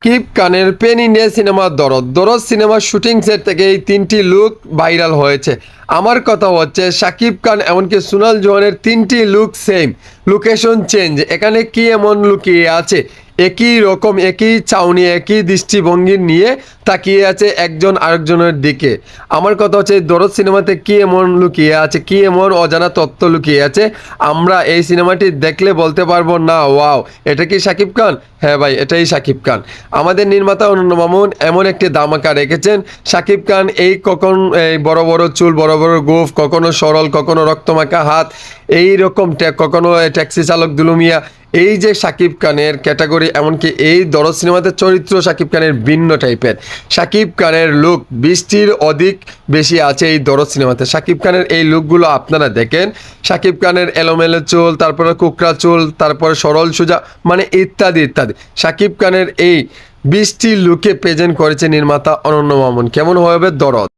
শাকিব খানের pen India সিনেমার দরদ দরদ সিনেমার শুটিং সেট থেকে এই তিনটি লুক ভাইরাল হয়েছে। আমার কথা হচ্ছে শাকিব খান এমনকি সোনাল জোহানের তিনটি লুক সেম, লোকেশন চেঞ্জ। এখানে কি এমন লুকিয়ে আছে? একই রকম, একই চাউনি, একই দৃষ্টিভঙ্গি নিয়ে তাকিয়ে আছে একজন আরেকজনের দিকে। আমার কথা হচ্ছে এই দরদ সিনেমাতে কি এমন লুকিয়ে আছে, কি এমন অজানা তত্ত্ব লুকিয়ে আছে, আমরা এই সিনেমাটি দেখলে বলতে পারবো না ওয়াও এটা কি শাকিব খান? হ্যাঁ ভাই, এটাই শাকিব খান। আমাদের নির্মাতা অনন্য মামুন এমন একটি ধামাকা রেখেছেন। শাকিব খান কখন এই বড় বড় চুল, বড় বড় গোঁফ, কখনো সরল, কখনো রক্তমাখা হাত, এই রকম কখনো ট্যাক্সি চালক দুলুমিয়া, এই যে শাকিব খানের ক্যাটাগরি, এমনকি এই দরদ সিনেমাতে চরিত্র শাকিব খানের ভিন্ন টাইপের। শাকিব খানের লুক বৃষ্টির অধিক বেশি আছে এই দরদ সিনেমাতে। শাকিব খানের এই লুকগুলো আপনারা দেখেন, শাকিব খানের এলোমেলো চুল, তারপরে কুকড়া চুল, তারপরে সরল সোজা, মানে ইত্যাদি ইত্যাদি। শাকিব খানের এই বৃষ্টির লুকে প্রেজেন্ট করেছে নির্মাতা অনন্য মামুন। কেমন হবে দরদ?